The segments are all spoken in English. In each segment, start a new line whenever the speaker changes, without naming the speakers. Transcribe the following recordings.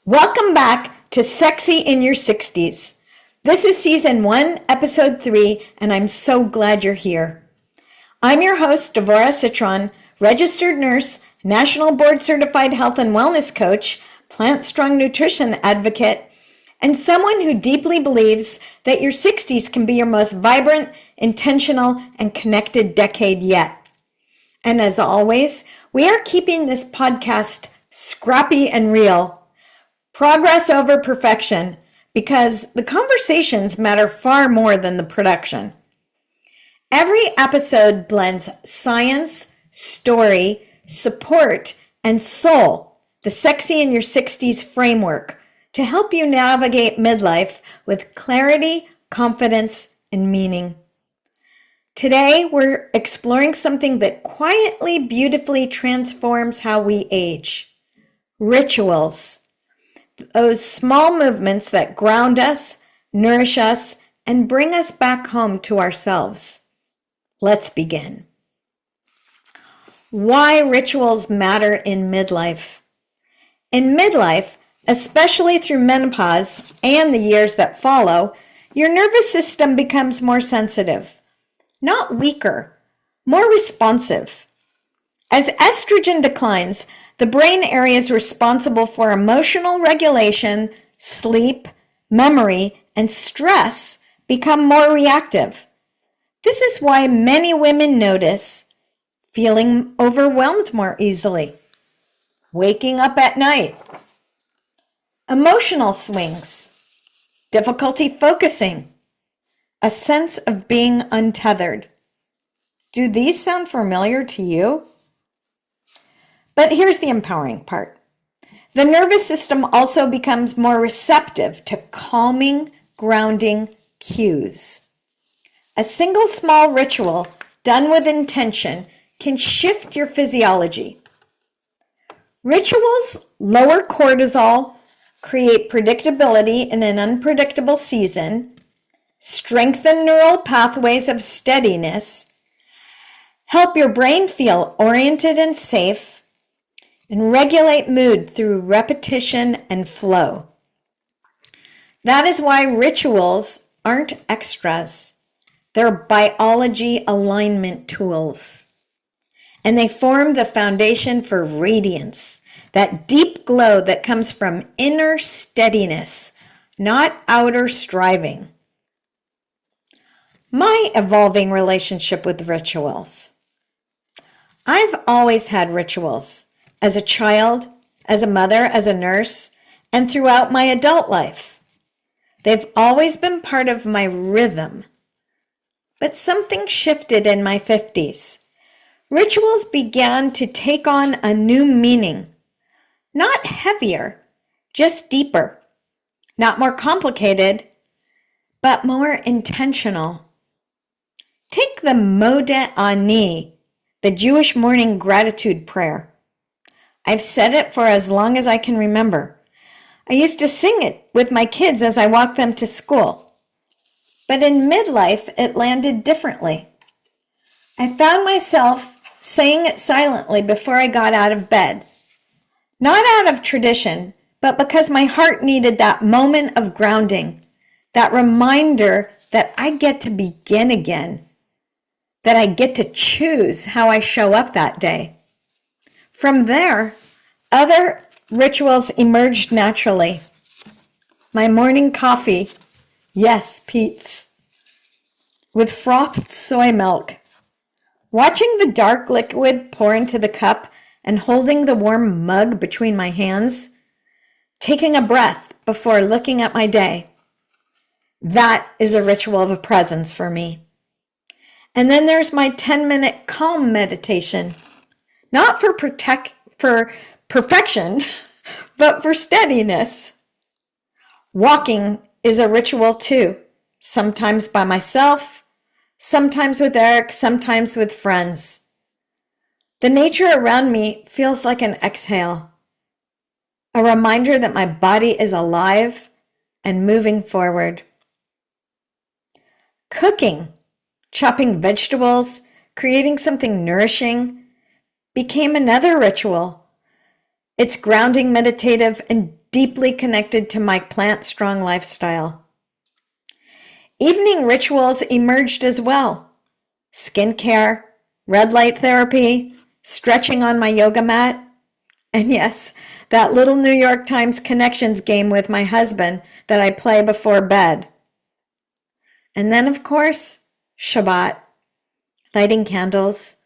Welcome back to Sexy in Your 60s. This is Season 1, Episode 3, and I'm so glad you're here. I'm your host, Dvora Citron, registered nurse, national board certified health and wellness coach, plant strong nutrition advocate, and someone who deeply believes that your 60s can be your most vibrant, intentional, and connected decade yet. And as always, we are keeping this podcast scrappy and real. Progress over perfection, because the conversations matter far more than the production. Every episode blends science, story, support, and soul, the Sexy in Your 60s framework, to help you navigate midlife with clarity, confidence, and meaning. Today, we're exploring something that quietly, beautifully transforms how we age: rituals. Those small movements that ground us, nourish us, and bring us back home to ourselves. Let's begin. Why rituals matter in midlife. In midlife, especially through menopause and the years that follow, your nervous system becomes more sensitive, not weaker, more responsive. As estrogen declines, the brain areas responsible for emotional regulation, sleep, memory, and stress become more reactive. This is why many women notice feeling overwhelmed more easily, waking up at night, emotional swings, difficulty focusing, a sense of being untethered. Do these sound familiar to you? But here's the empowering part. The nervous system also becomes more receptive to calming, grounding cues. A single small ritual done with intention can shift your physiology. Rituals lower cortisol, create predictability in an unpredictable season, strengthen neural pathways of steadiness, help your brain feel oriented and safe, and regulate mood through repetition and flow. That is why rituals aren't extras. They're biology alignment tools. And they form the foundation for radiance, that deep glow that comes from inner steadiness, not outer striving. My evolving relationship with rituals. I've always had rituals. As a child, as a mother, as a nurse, and throughout my adult life. They've always been part of my rhythm. But something shifted in my 50s. Rituals began to take on a new meaning. Not heavier, just deeper. Not more complicated, but more intentional. Take the Modeh Ani, the Jewish morning gratitude prayer. I've said it for as long as I can remember. I used to sing it with my kids as I walked them to school. But in midlife, it landed differently. I found myself saying it silently before I got out of bed. Not out of tradition, but because my heart needed that moment of grounding, that reminder that I get to begin again, that I get to choose how I show up that day. From there, other rituals emerged naturally. My morning coffee, yes, Pete's, with frothed soy milk. Watching the dark liquid pour into the cup and holding the warm mug between my hands. Taking a breath before looking at my day. That is a ritual of presence for me. And then there's my 10-minute calm meditation. Not for perfection, but for steadiness. Walking is a ritual too, sometimes by myself, sometimes with Eric, sometimes with friends. The nature around me feels like an exhale, a reminder that my body is alive and moving forward. Cooking, chopping vegetables, creating something nourishing became another ritual. It's grounding, meditative, and deeply connected to my plant-strong lifestyle. Evening rituals emerged as well. Skincare, red light therapy, stretching on my yoga mat, and yes, that little New York Times connections game with my husband that I play before bed. And then, of course, Shabbat, lighting candles,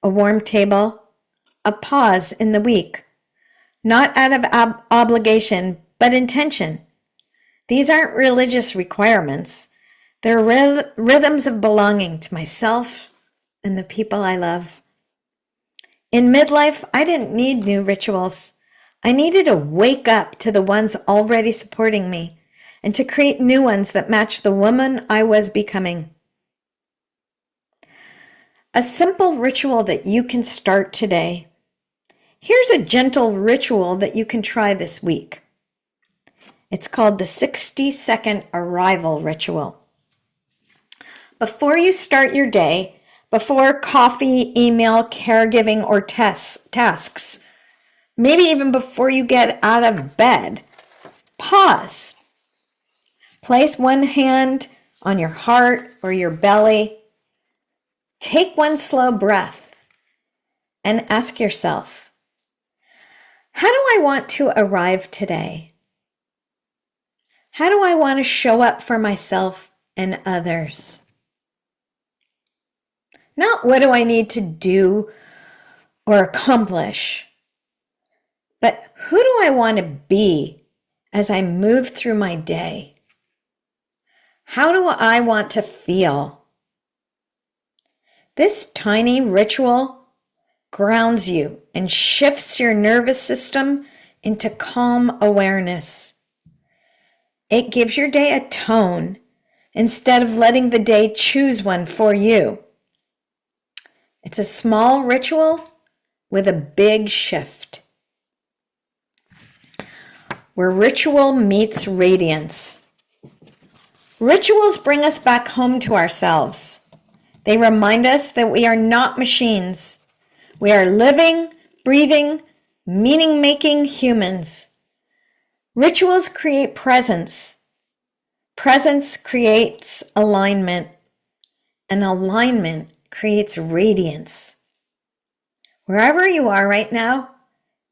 a warm table, a pause in the week, not out of obligation, but intention. These aren't religious requirements. They're rhythms of belonging to myself and the people I love. In midlife, I didn't need new rituals. I needed to wake up to the ones already supporting me and to create new ones that match the woman I was becoming. A simple ritual that you can start today. Here's a gentle ritual that you can try this week. It's called the 60-second arrival ritual. Before you start your day, before coffee, email, caregiving, or tasks, maybe even before you get out of bed, pause. Place one hand on your heart or your belly. Take one slow breath and ask yourself, how do I want to arrive today? How do I want to show up for myself and others? Not what do I need to do or accomplish, but who do I want to be as I move through my day? How do I want to feel? This tiny ritual grounds you and shifts your nervous system into calm awareness. It gives your day a tone instead of letting the day choose one for you. It's a small ritual with a big shift. Where ritual meets radiance. Rituals bring us back home to ourselves. They remind us that we are not machines. We are living, breathing, meaning-making humans. Rituals create presence. Presence creates alignment. And alignment creates radiance. Wherever you are right now,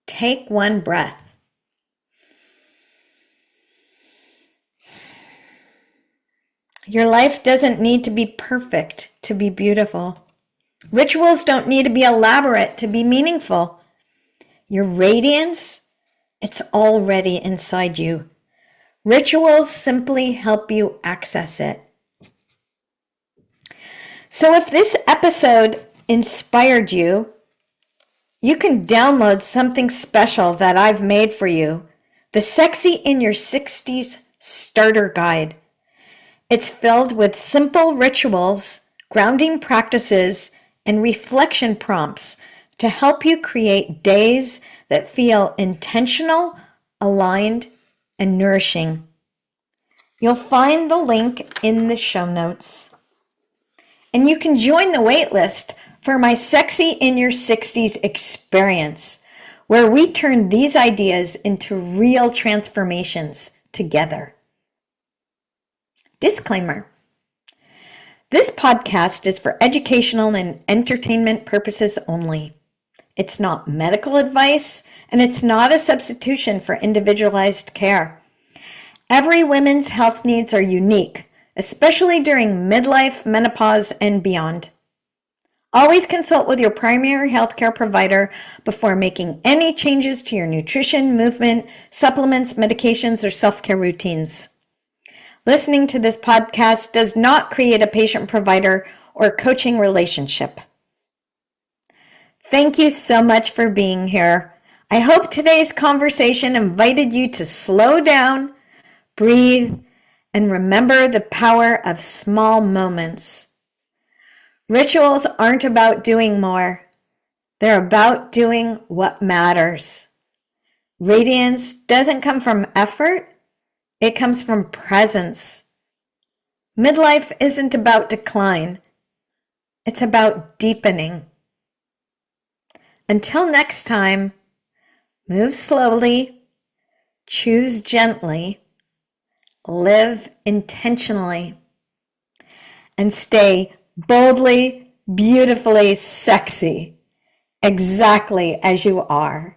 take one breath. Your life doesn't need to be perfect to be beautiful. Rituals don't need to be elaborate to be meaningful. Your radiance, it's already inside you. Rituals simply help you access it. So if this episode inspired you, you can download something special that I've made for you, the Sexy in Your 60s Starter Guide. It's filled with simple rituals, grounding practices, and reflection prompts to help you create days that feel intentional, aligned, and nourishing. You'll find the link in the show notes. And you can join the waitlist for my Sexy in Your 60s experience, where we turn these ideas into real transformations together. Disclaimer. This podcast is for educational and entertainment purposes only. It's not medical advice, and it's not a substitution for individualized care. Every woman's health needs are unique, especially during midlife, menopause, and beyond. Always consult with your primary healthcare provider before making any changes to your nutrition, movement, supplements, medications, or self-care routines. Listening to this podcast does not create a patient-provider or coaching relationship. Thank you so much for being here. I hope today's conversation invited you to slow down, breathe, and remember the power of small moments. Rituals aren't about doing more. They're about doing what matters. Radiance doesn't come from effort. It comes from presence. Midlife isn't about decline. It's about deepening. Until next time, move slowly, choose gently, live intentionally, and stay boldly, beautifully sexy, exactly as you are.